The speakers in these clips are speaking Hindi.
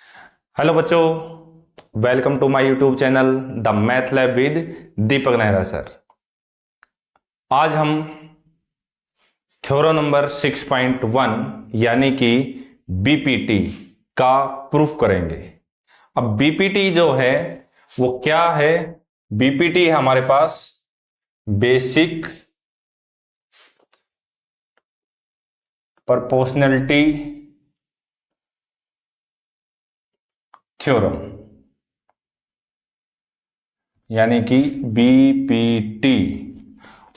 हेलो बच्चों, welcome to my YouTube channel the math lab with Deepak Nehra sir. आज हम थ्योरम नंबर 6.1 यानी कि बीपीटी का प्रूफ करेंगे। अब बीपीटी जो है वो क्या है? बीपीटी है हमारे पास बेसिक प्रोपोर्शनैलिटी थ्योरम यानी कि बीपीटी,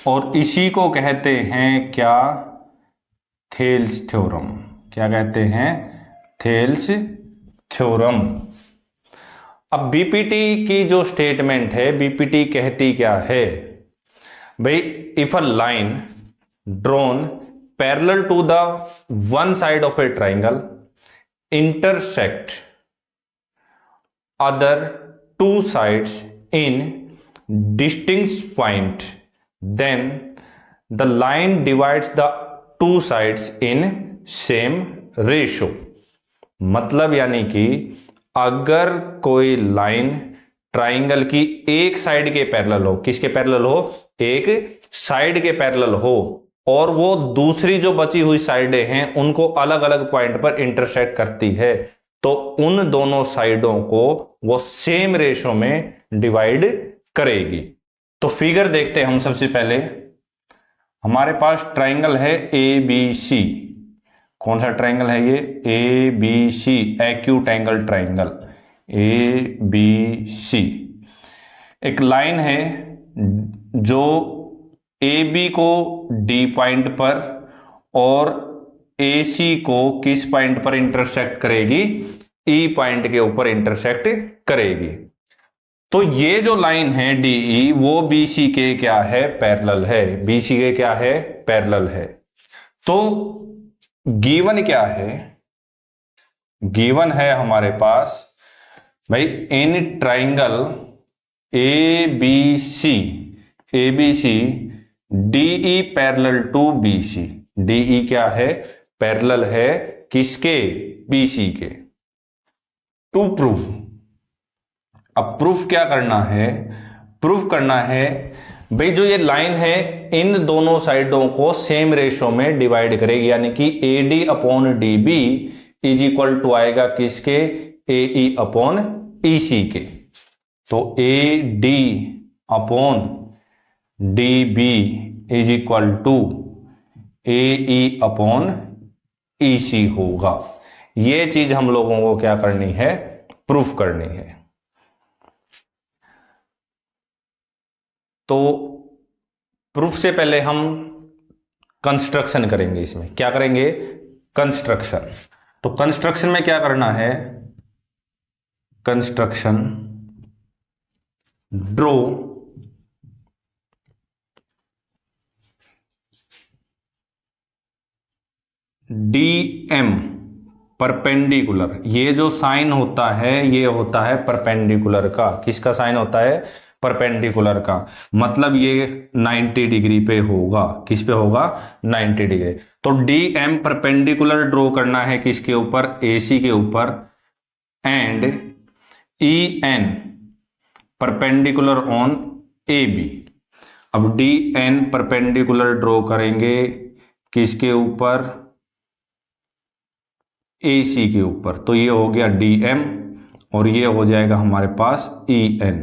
और इसी को कहते हैं क्या? Thales theorem. क्या कहते हैं? Thales theorem. अब बीपीटी की जो स्टेटमेंट है, बीपीटी कहती क्या है भाई? If a line drawn parallel to the one side of a triangle intersect other two sides in distinct point, then the line divides the two sides in same ratio। मतलब यानी कि अगर कोई लाइन ट्राइंगल की एक साइड के पैरेलल हो, किसके पैरेलल हो? एक साइड के पैरेलल हो, और वो दूसरी जो बची हुई साइडें हैं उनको अलग अलग पॉइंट पर इंटरसेक्ट करती है, तो उन दोनों साइडों को वो सेम रेशो में डिवाइड करेगी। तो फिगर देखते हैं हम। सबसे पहले हमारे पास ट्राइंगल है ए बी सी। कौन सा ट्राइंगल है ये? A B C, acute angle triangle A B C. एक लाइन है जो ए बी को डी पॉइंट पर और ए सी को किस पॉइंट पर इंटरसेक्ट करेगी? ई पॉइंट के ऊपर इंटरसेक्ट करेगी। तो ये जो लाइन है डीई वो बीसी के क्या है? पैरेलल है। बीसी के क्या है? पैरेलल है। तो गिवन क्या है? गिवन है हमारे पास भाई in triangle A B C DE parallel to BC. DE क्या है? पैरेलल है किसके? बीसी के। टू प्रूफ, अब प्रूफ क्या करना है? प्रूफ करना है भाई जो ये लाइन है इन दोनों साइडों को सेम रेशो में डिवाइड करेगी, यानी कि AD upon DB is equal to आएगा किसके? एई अपॉन ईसी के। तो A D upon D B is equal to A E upon E C होगा। ये चीज हम लोगों को क्या करनी है? प्रूफ करनी है। तो प्रूफ से पहले हम कंस्ट्रक्शन करेंगे। इसमें क्या करेंगे? कंस्ट्रक्शन। तो कंस्ट्रक्शन में क्या करना है? Construction draw D M perpendicular. ये जो साइन होता है ये होता है परपेंडिकुलर का। किसका साइन होता है? परपेंडिकुलर का। मतलब ये 90 डिग्री पे होगा। किस पे होगा? 90 डिग्री। तो डी एम परपेंडिकुलर ड्रॉ करना है किसके ऊपर? एसी के ऊपर। And E N perpendicular on A B. अब डी एन परपेंडिकुलर ड्रॉ करेंगे किसके ऊपर? ए सी के ऊपर। तो ये हो गया डी एम और ये हो जाएगा हमारे पास ई एन।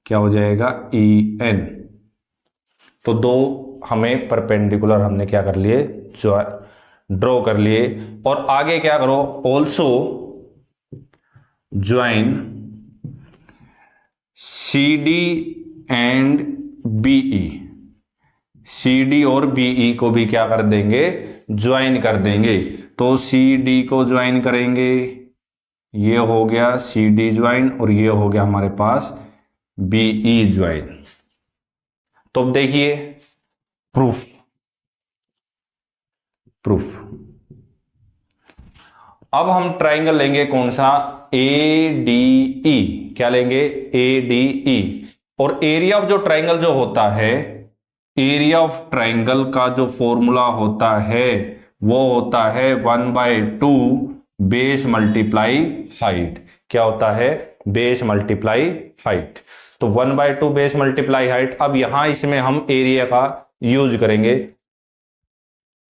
क्या हो जाएगा? E N. तो दो हमें परपेंडिकुलर हमने क्या कर लिए? ड्रॉ कर लिए। और आगे क्या करो? Also join C D and BE. C D और बीई को भी क्या कर देंगे? ज्वाइन कर देंगे। तो सी डी को ज्वाइन करेंगे, ये हो गया सी डी ज्वाइन, और ये हो गया हमारे पास बीई ज्वाइन। तो अब देखिए प्रूफ। अब हम ट्राइंगल लेंगे कौन सा? ए डी ई। क्या लेंगे? ए डी ई। और एरिया ऑफ जो ट्राइंगल जो होता है, एरिया ऑफ ट्राइंगल का जो फॉर्मूला होता है वो होता है 1/2 बेस मल्टीप्लाई हाइट। क्या होता है, बेस मल्टीप्लाई हाइट। तो 1/2 बेस मल्टीप्लाई हाइट। अब यहां इसमें हम एरिया का यूज करेंगे,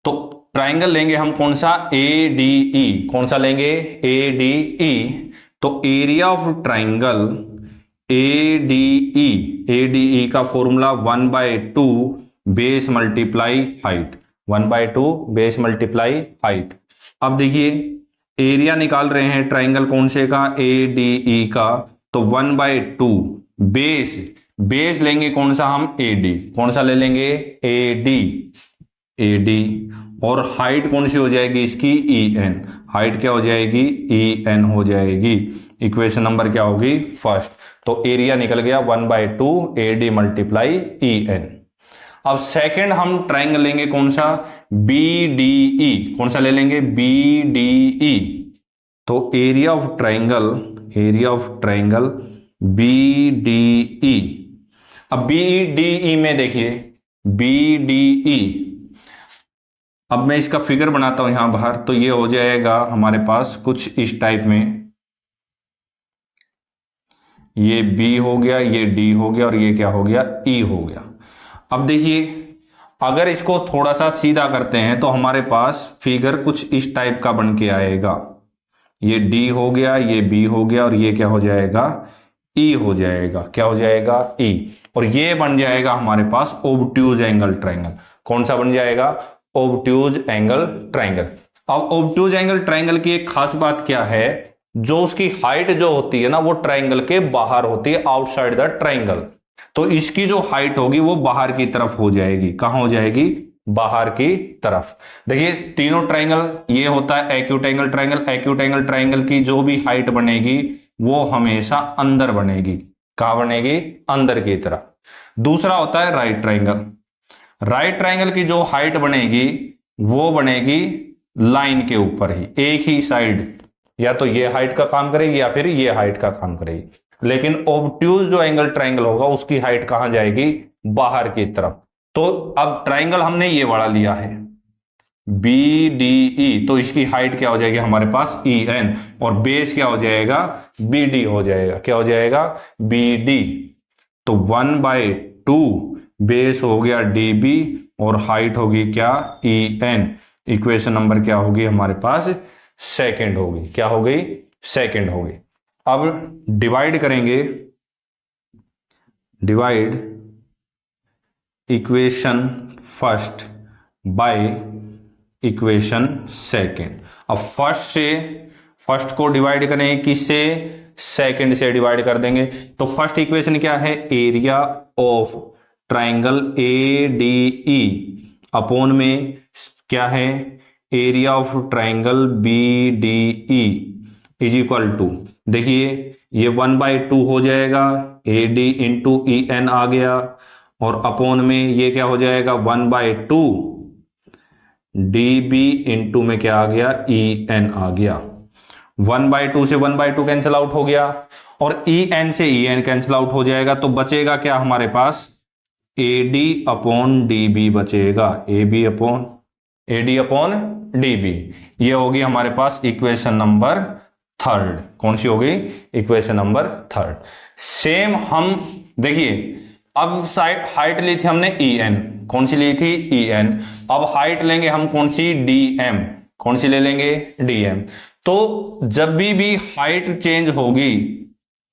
तो ट्राइंगल लेंगे हम कौन सा, ए डी ई। कौन सा लेंगे, ए डी ई। तो area of triangle A D E का formula 1/2 base multiply height, 1/2 base multiply height. अब देखिए एरिया निकाल रहे हैं ट्राइंगल कौन से का, ए डी ई का। तो 1/2 बेस, बेस लेंगे कौन सा हम, ए डी। कौन सा ले लेंगे, ए डी, ए डी। और हाइट कौन सी हो जाएगी इसकी, ई एन। हाइट क्या हो जाएगी, ई एन हो जाएगी। इक्वेशन नंबर क्या होगी, फर्स्ट। तो एरिया निकल गया 1/2 A D multiply E N. अब सेकंड हम ट्राइंगल लेंगे कौन सा, बी डी ई। कौन सा ले लेंगे, बी डी ई। तो area of triangle, area of triangle B D E. अब बी डी ई में देखिए, बी डी ई, अब मैं इसका फिगर बनाता हूं यहां बाहर। तो ये हो जाएगा हमारे पास कुछ इस टाइप में, ये B हो गया, ये D हो गया और ये क्या हो गया, E हो गया। अब देखिए अगर इसको थोड़ा सा सीधा करते हैं तो हमारे पास फिगर कुछ इस टाइप का बन के आएगा। ये D हो गया, ये B हो गया और ये क्या हो जाएगा, E हो जाएगा। क्या हो जाएगा, E। और ये बन जाएगा हमारे पास ओब्ट्यूज एंगल ट्राइंगल। कौन सा बन जाएगा, ओब्ट्यूज एंगल ट्राइंगल। अब ओब्ट्यूज एंगल ट्राइंगल की एक खास बात क्या है, जो उसकी हाइट जो होती है ना वो ट्राइंगल के बाहर होती है, आउटसाइड द ट्राइंगल। तो इसकी जो हाइट होगी वो बाहर की तरफ हो जाएगी। कहां हो जाएगी, बाहर की तरफ। देखिए तीनों ट्राइंगल, ये होता है acute angle triangle. Acute angle triangle की जो भी हाइट बनेगी वो हमेशा अंदर बनेगी। कहां बनेगी, अंदर की तरफ। दूसरा होता है राइट ट्राइंगल। राइट ट्राइंगल की जो हाइट बनेगी वो बनेगी लाइन के ऊपर ही, एक ही साइड, या तो ये हाइट का काम करेगी या फिर ये हाइट का काम करेगी। लेकिन ओब्ट्यूज जो एंगल ट्राइंगल होगा उसकी हाइट कहां जाएगी, बाहर की तरफ। तो अब ट्राइंगल हमने ये वाला लिया है बी डी ई, तो इसकी हाइट क्या हो जाएगी हमारे पास, ई एन। और बेस क्या हो जाएगा, बी डी हो जाएगा। क्या हो जाएगा, बी डी। तो 1/2 बेस हो गया डी बी और हाइट होगी क्या, ई एन। इक्वेशन नंबर क्या होगी हमारे पास, सेकंड होगी। क्या हो गई, सेकंड होगी। अब डिवाइड करेंगे, divide equation first by equation second. अब फर्स्ट को डिवाइड करेंगे किससे, सेकंड से डिवाइड कर देंगे। तो फर्स्ट इक्वेशन क्या है, area of triangle A D E upon में क्या है, area of triangle B D E is equal to, देखिए ये 1/2 हो जाएगा, A D into E N आ गया, और अपॉन में ये क्या हो जाएगा 1/2 डी बी इंटू में क्या आ गया, ई एन आ गया। 1/2 से 1/2 कैंसिल आउट हो गया और ई एन से ई एन कैंसिल आउट हो जाएगा। तो बचेगा क्या हमारे पास, A D upon D B बचेगा, A D upon D B. ये होगी हमारे पास इक्वेशन नंबर थर्ड। कौन सी होगी, इक्वेशन नंबर थर्ड। सेम हम देखिए अब साइड हाइट ली थी हमने ई एन, कौन सी ली थी, ई एन। अब हाइट लेंगे हम कौन सी, डी एम। कौन सी ले लेंगे, डी एम। तो जब भी हाइट चेंज होगी,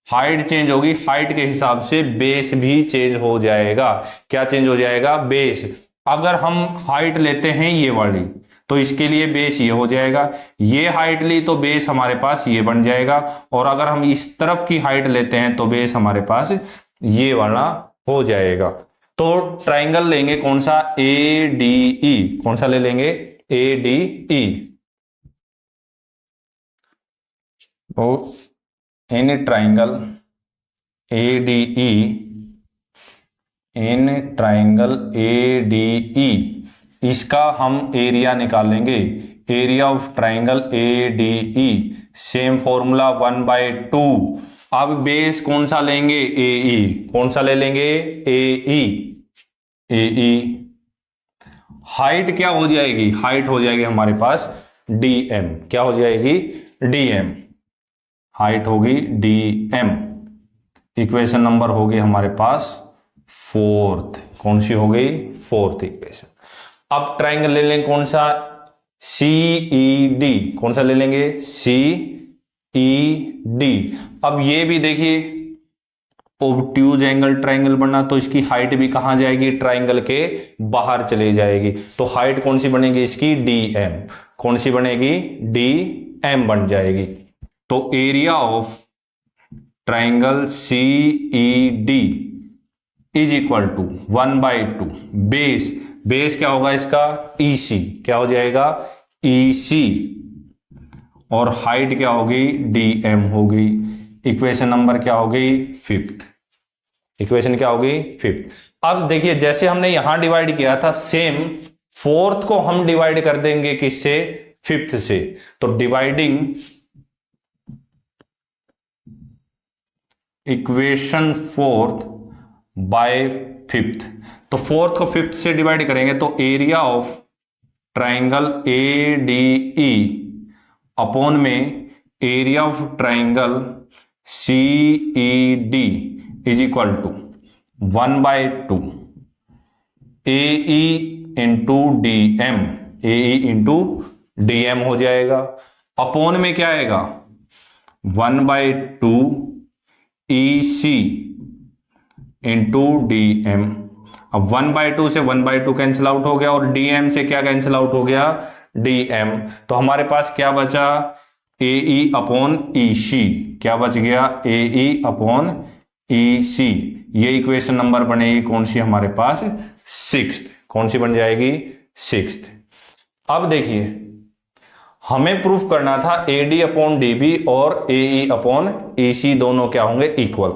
हाइट चेंज होगी, हाइट के हिसाब से बेस भी चेंज हो जाएगा। क्या चेंज हो जाएगा, बेस। अगर हम हाइट लेते हैं ये वाली तो इसके लिए बेस ये हो जाएगा, ये हाइट ली तो बेस हमारे पास ये बन जाएगा, और अगर हम इस तरफ की हाइट लेते हैं तो बेस हमारे पास ये वाला हो जाएगा। तो ट्राइंगल लेंगे कौन सा, ए डी ई। कौन सा ले लेंगे, ए डी ई। तो in triangle A D E, in triangle A D E, इसका हम एरिया निकालेंगे, area of triangle A D E. Same formula 1/2। अब बेस कौन सा लेंगे, ए ई। कौन सा ले लेंगे, ए ई, ए ई। हाइट क्या हो जाएगी, हाइट हो जाएगी हमारे पास डी एम। क्या हो जाएगी, डी एम। हाइट होगी डी एम। इक्वेशन नंबर होगी हमारे पास फोर्थ। कौन सी हो गई? Fourth equation. अब ट्राइंगल ले लेंगे कौन सा? CED। कौन सा ले लेंगे? CED। अब ये भी देखिए ऑब्ट्यूज एंगल ट्राइंगल बनना, तो इसकी हाइट भी कहां जाएगी? ट्राइंगल के बाहर चली जाएगी। तो हाइट कौन सी बनेगी इसकी? DM। कौन सी बनेगी? DM बन जाएगी। तो area of triangle CED is equal to 1/2 base. Base क्या होगा इसका? EC। क्या हो जाएगा? EC। और हाइट क्या होगी? DM होगी। इक्वेशन नंबर क्या होगी? फिफ्थ। इक्वेशन क्या होगी? फिफ्थ। अब देखिए जैसे हमने यहां डिवाइड किया था, सेम फोर्थ को हम डिवाइड कर देंगे किससे? फिफ्थ से। तो dividing equation fourth by fifth. तो फोर्थ को फिफ्थ से डिवाइड करेंगे तो area of triangle ADE upon में area of triangle CED is equal to 1/2 AE into DM। AE into DM हो जाएगा। अपॉन में क्या आएगा? 1/2 EC इंटू DM। अब 1/2 से 1/2 कैंसिल आउट हो गया, और DM से क्या कैंसिल आउट हो गया? DM। तो हमारे पास क्या बचा? AE upon EC। क्या बच गया? AE upon EC। ये इक्वेशन नंबर बनेगी कौन सी हमारे पास? सिक्स्थ। कौन सी बन जाएगी? सिक्स्थ। अब देखिए हमें प्रूफ करना था AD अपॉन DB और AE अपॉन EC दोनों क्या होंगे? इक्वल।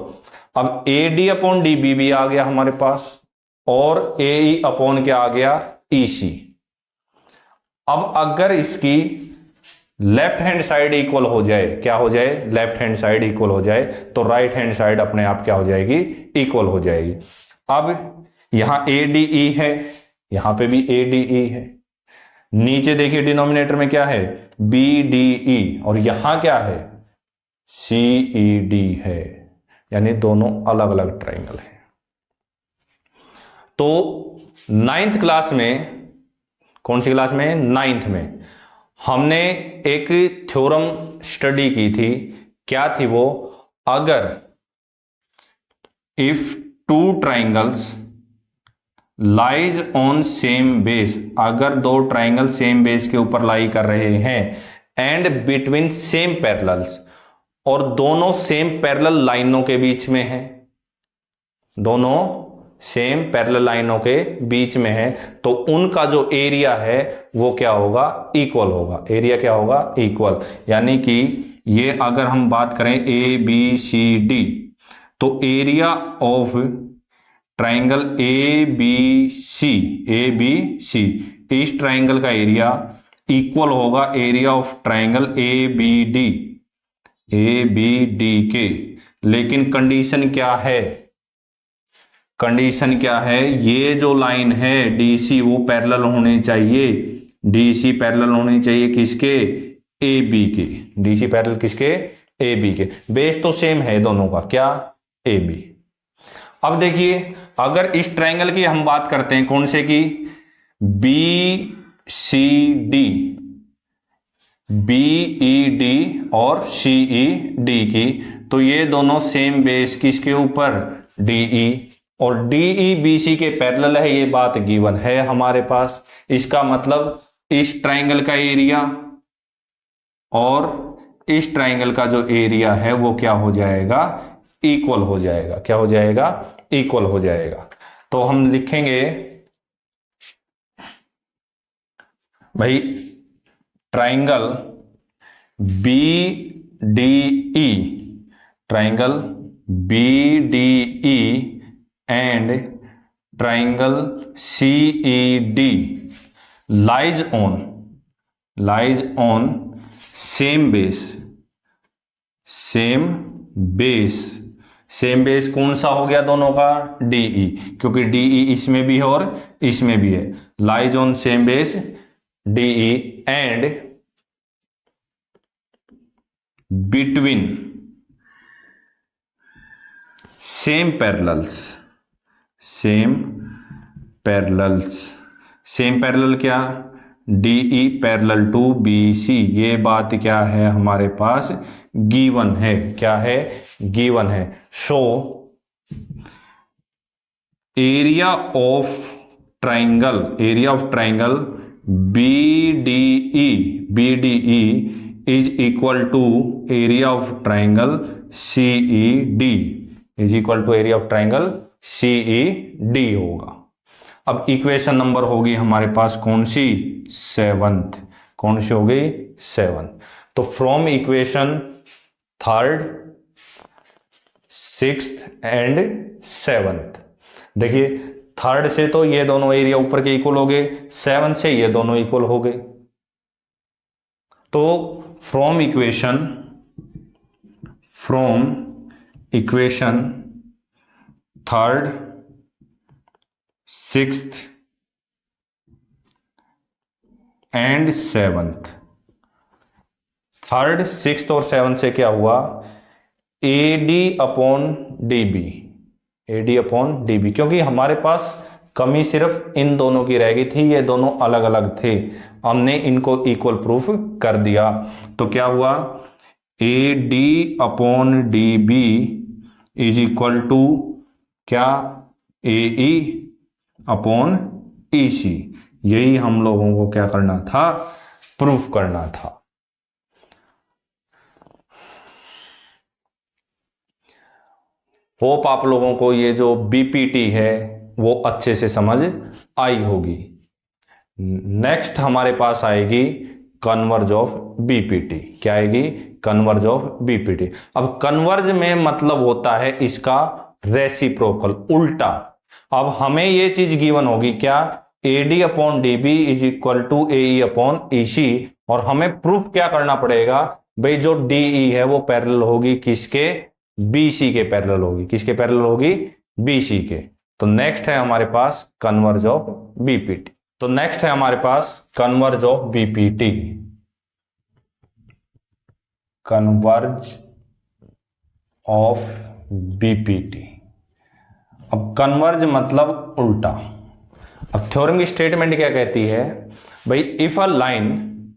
अब AD अपॉन DB भी आ गया हमारे पास, और AE अपॉन क्या आ गया? EC। अब अगर इसकी लेफ्ट हैंड साइड इक्वल हो जाए, क्या हो जाए? लेफ्ट हैंड साइड इक्वल हो जाए, तो राइट हैंड साइड अपने आप क्या हो जाएगी? इक्वल हो जाएगी। अब यहां ADE है, यहां पे भी ADE है। नीचे देखिए डिनोमिनेटर में क्या है? BDE। और यहां क्या है? CED है। यानी दोनों अलग अलग ट्राइंगल है। तो नाइन्थ क्लास में, कौन सी क्लास में? नाइन्थ में हमने एक थ्योरम स्टडी की थी। क्या थी वो? अगर if two triangles lies on same base, अगर दो ट्राइंगल सेम बेस के ऊपर लाई कर रहे हैं, एंड बिटवीन सेम पैरेलल्स, और दोनों सेम पैरेलल लाइनों के बीच में है, दोनों सेम पैरेलल लाइनों के बीच में है, तो उनका जो एरिया है वो क्या होगा? इक्वल होगा। एरिया क्या होगा? इक्वल। यानी कि ये अगर हम बात करें ABCD, तो एरिया ऑफ ट्राइंगल ABC इस ट्राइंगल का एरिया इक्वल होगा एरिया ऑफ ट्राइंगल ABD के। लेकिन कंडीशन क्या है? कंडीशन क्या है? ये जो लाइन है DC वो पैरेलल होनी चाहिए। DC पैरेलल होनी चाहिए किसके? AB के। DC पैरेलल किसके? AB के। बेस तो सेम है दोनों का, क्या? AB। अब देखिए अगर इस ट्राइंगल की हम बात करते हैं, कौन से की? BED और CED की, तो ये दोनों सेम बेस किसके ऊपर? DE। और DE BC के पैरेलल है, ये बात गिवन है हमारे पास। इसका मतलब इस ट्राइंगल का एरिया और इस ट्राइंगल का जो एरिया है वो क्या हो जाएगा? इक्वल हो जाएगा। क्या हो जाएगा? इक्वल हो जाएगा। तो हम लिखेंगे भाई triangle BDE, triangle BDE and triangle CED lies on same base कौन सा हो गया दोनों का? DE, क्योंकि DE इसमें भी है और इसमें भी है। Lies on same base DE and between same parallels, same parallels, same parallel क्या, DE पैरेलल टू BC, ये बात क्या है हमारे पास गिवन है, क्या है गिवन है। So area of triangle, area of triangle BDE, BDE is equal to area of triangle CED, is equal to area of triangle CED होगा। अब इक्वेशन नंबर होगी हमारे पास कौन सी, 7th, कौन सी हो गई 7th। तो from equation 3rd, 6th and 7th, देखिए 3rd से तो ये दोनों एरिया ऊपर के इक्वल हो गए, 7th से ये दोनों इक्वल हो गए। तो from equation 3rd, 6th and 7th, 3rd, 6th और 7th से क्या हुआ, AD upon DB, AD upon DB, क्योंकि हमारे पास कमी सिर्फ इन दोनों की रह गई थी, ये दोनों अलग अलग थे, हमने इनको इक्वल प्रूफ कर दिया। तो क्या हुआ, AD upon DB is equal to क्या, AE अपॉन EC, यही हम लोगों को क्या करना था, प्रूफ करना था। होप आप लोगों को ये जो BPT है वो अच्छे से समझ आई होगी। नेक्स्ट हमारे पास आएगी कन्वर्ज ऑफ BPT, क्या आएगी, कन्वर्ज ऑफ BPT। अब कन्वर्ज में मतलब होता है इसका रेसिप्रोकल, उल्टा। अब हमें ये चीज गिवन होगी क्या, AD upon DB is equal to AE upon EC, और हमें प्रूफ क्या करना पड़ेगा भाई, जो DE है वो पैरेलल होगी किसके, BC के पैरेलल होगी, किसके पैरेलल होगी, BC के। तो नेक्स्ट है हमारे पास कन्वर्ज ऑफ BPT, तो नेक्स्ट है हमारे पास converse of BPT, converse of BPT। अब कन्वर्ज मतलब उल्टा। अब थ्योरम की स्टेटमेंट क्या कहती है भाई, if a line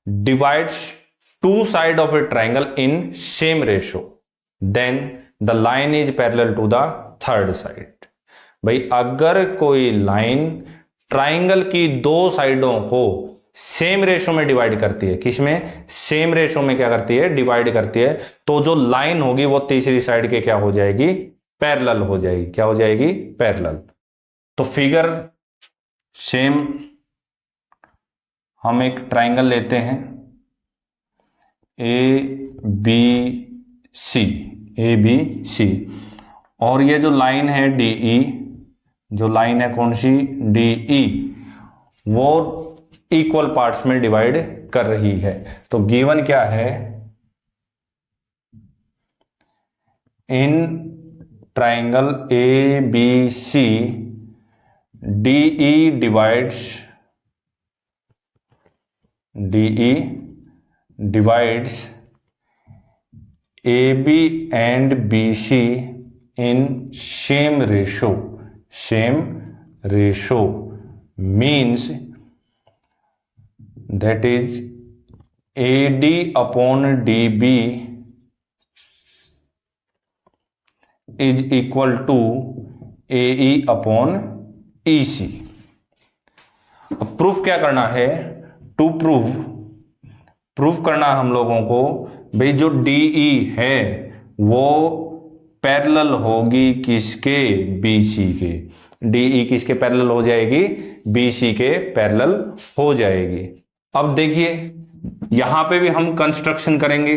divides two side of a triangle in same ratio then the line is parallel to the third side. भाई अगर कोई लाइन ट्राइंगल की दो साइडों को सेम रेशो में डिवाइड करती है, किसमें, सेम रेशो में क्या करती है, डिवाइड करती है, तो जो लाइन होगी वो तीसरी साइड के क्या हो जाएगी, पैरेलल हो जाएगी, क्या हो जाएगी, पैरेलल। तो फिगर सेम, हम एक ट्राइंगल लेते हैं ABC, ABC, और ये जो लाइन है DE, जो लाइन है कौन सी, DE, वो इक्वल पार्ट्स में डिवाइड कर रही है। तो गिवन क्या है, in triangle ABC DE divides AB and BC in same ratio means that is AD upon DB is equal to AE upon EC। अब प्रूफ क्या करना है, टू प्रूफ करना हम लोगों को भाई जो DE है वो पैरेलल होगी किसके, BC के। DE किसके पैरेलल हो जाएगी, BC के पैरेलल हो जाएगी। अब देखिए यहां पे भी हम कंस्ट्रक्शन करेंगे,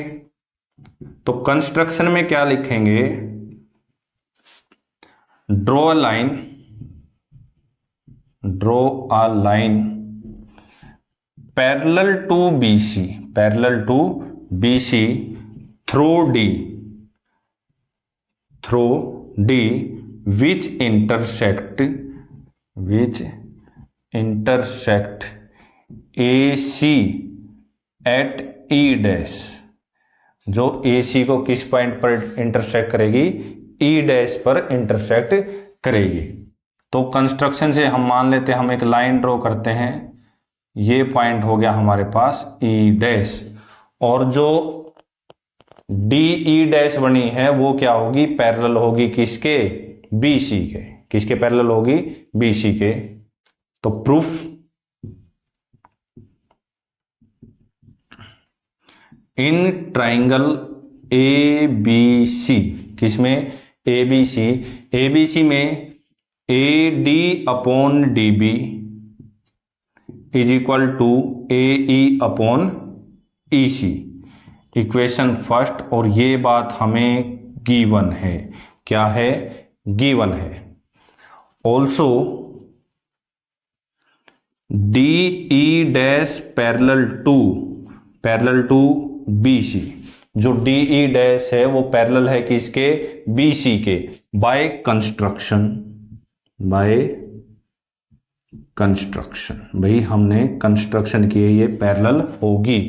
तो कंस्ट्रक्शन में क्या लिखेंगे, draw a line parallel to BC through D which intersect AC at E dash, जो AC को किस पॉइंट पर इंटरसेक्ट करेगी, ई डैश पर इंटरसेक्ट करेगी। तो कंस्ट्रक्शन से हम मान लेते हैं, हम एक लाइन ड्रॉ करते हैं, ये पॉइंट हो गया हमारे पास ई डैश, और जो डी ई डैश बनी है वो क्या होगी, पैरेलल होगी किसके, बीसी के। किसके पैरेलल होगी, बीसी के। तो proof in triangle A B C, किसमें, A B C, A B C में A D upon D B is equal to A E upon E C, equation first. और ये बात हमें गिवन है, क्या है, गिवन है। Also D E dash parallel to B C, जो डी ई डैश है वो पैरेलल है किसके, बी सी के, बाय कंस्ट्रक्शन। भाई हमने कंस्ट्रक्शन किए, ये पैरेलल होगी।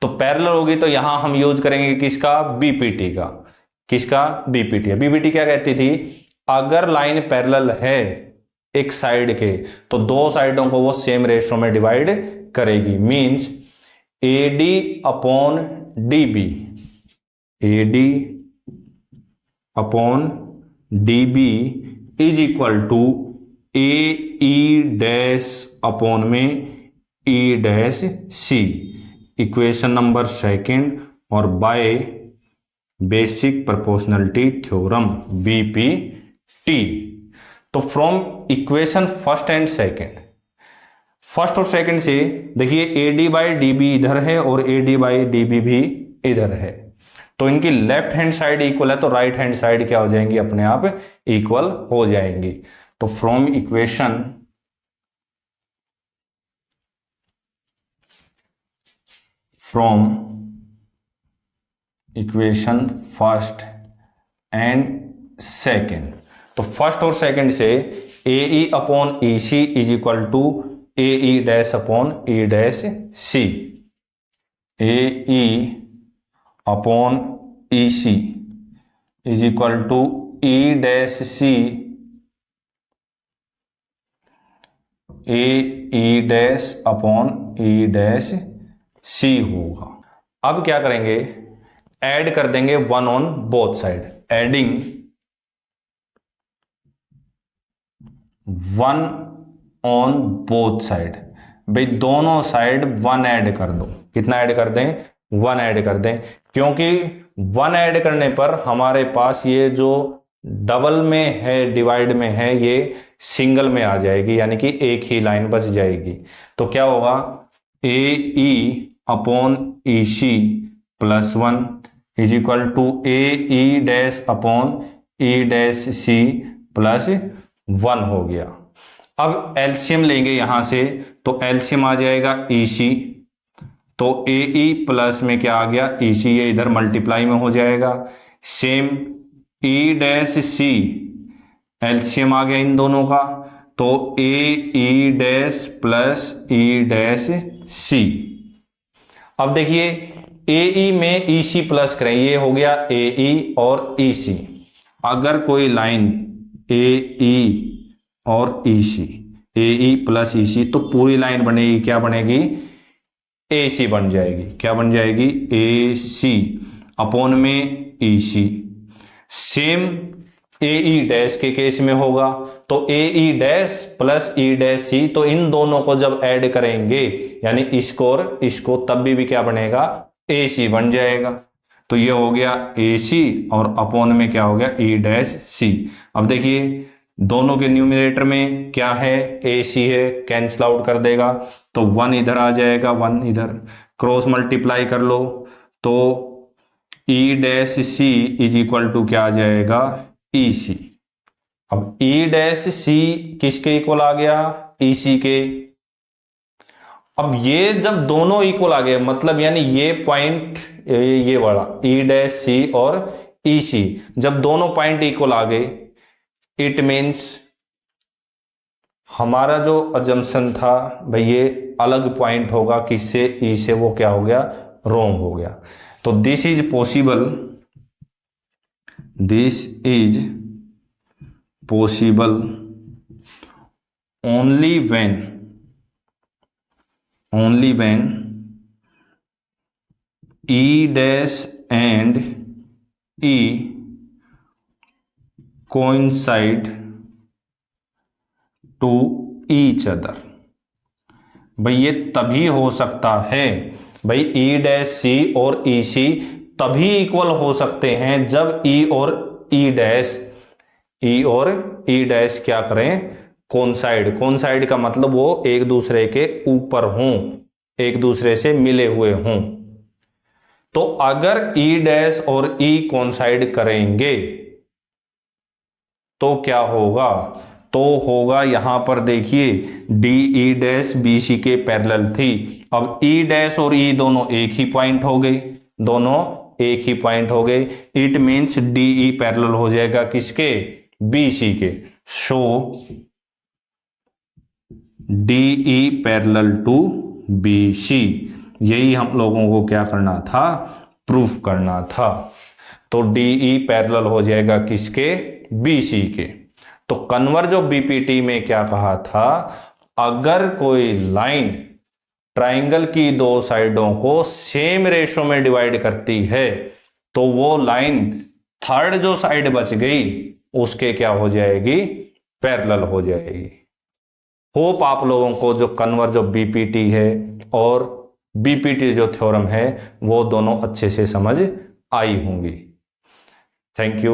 तो पैरेलल होगी तो यहां हम यूज करेंगे किसका, बीपीटी का। किसका, बीपीटी। बीपीटी क्या कहती थी, अगर लाइन पैरेलल है एक साइड के तो दो साइडों को वो सेम रेशो में डिवाइड करेगी। Means AD upon DB, AD upon DB is equal to AE dash upon में E dash C, equation number second, और by basic proportionality theorem BPT। तो from equation first and second, first और सेकंड से देखिए AD बाई DB इधर है और AD बाई DB भी इधर है, तो इनकी लेफ्ट हैंड साइड इक्वल है, तो राइट हैंड साइड क्या हो जाएंगी, अपने आप इक्वल हो जाएंगी। तो from equation first and second, तो फर्स्ट और सेकंड से AE upon EC is equal to AE dash upon E dash C, AE upon EC is equal to E dash C, AE dash upon E dash C होगा। अब क्या करेंगे, ऐड कर देंगे 1 on both side, adding 1 on both side. भाई दोनों साइड 1 ऐड कर दो, कितना ऐड कर दें, 1 ऐड कर दें, क्योंकि 1 ऐड करने पर हमारे पास ये जो डबल में है, डिवाइड में है, ये सिंगल में आ जाएगी, यानी कि एक ही लाइन बच जाएगी। तो क्या होगा, AE upon EC plus 1 is equal to AE dash upon E dash C plus 1 हो गया। अब एलसीएम लेंगे यहां से, तो एलसीएम आ जाएगा EC, तो AE प्लस में क्या आ गया, EC, ये इधर मल्टीप्लाई में हो जाएगा। Same E dash C, LCM आ गया इन दोनों का, तो AE dash plus E dash C। अब देखिए AE में EC प्लस करें, ये हो गया AE और EC। अगर कोई लाइन AE और EC, AE प्लस EC, तो पूरी लाइन बनेगी, क्या बनेगी, AC बन जाएगी। क्या बन जाएगी, AC अपॉन में EC। सेम AE डैश के केस में होगा, तो AE dash plus E dash C, तो इन दोनों को जब ऐड करेंगे यानी इसको और इसको, तब भी क्या बनेगा, AC बन जाएगा। तो ये हो गया AC और अपॉन में क्या हो गया, E डैश C। अब देखिए दोनों के न्यूमरेटर में क्या है, AC है, कैंसिल आउट कर देगा, तो 1 इधर आ जाएगा, 1 इधर, क्रॉस मल्टीप्लाई कर लो, तो E dash C is equal to क्या आ जाएगा, EC। अब E डैश C किसके इक्वल आ गया, EC के। अब ये जब दोनों इक्वल आ गए, मतलब यानी ये पॉइंट, ये वाला E डैश C और EC, जब दोनों पॉइंट इक्वल आ गए, इट मीन्स हमारा जो अजम्पशन था भाई ये अलग पॉइंट होगा किससे, ई से, वो क्या हो गया, रॉन्ग हो गया। तो this is possible this is possible only when E dash and E coincide to each other। भाई ये तभी हो सकता है, भाई E डैश सी और ई सी तभी इक्वल हो सकते हैं जब E और E डैश क्या करें, कोनसाइड का मतलब वो एक दूसरे के ऊपर हों, एक दूसरे से मिले हुए हों। तो अगर E डैश और E कोनसाइड करेंगे तो क्या होगा, तो होगा यहां पर देखिए D E dash B C के पैरेलल थी, अब E डैश और E दोनों एक ही पॉइंट हो गए, it means D E parallel हो जाएगा किसके, बी सी के। So D E parallel to B C, यही हम लोगों को क्या करना था, प्रूफ करना था। तो डी ई पैरेलल हो जाएगा किसके, बी सी के। तो कन्वर्ज ऑफ बीपीटी में क्या कहा था, अगर कोई लाइन ट्राइंगल की दो साइडों को सेम रेशो में डिवाइड करती है तो वो लाइन थर्ड जो साइड बच गई उसके क्या हो जाएगी, पैरेलल हो जाएगी। होप आप लोगों को जो कन्वर्ज ऑफ बीपीटी है और बीपीटी जो थ्योरम है वो दोनों अच्छे से समझ आई होंगी। Thank you.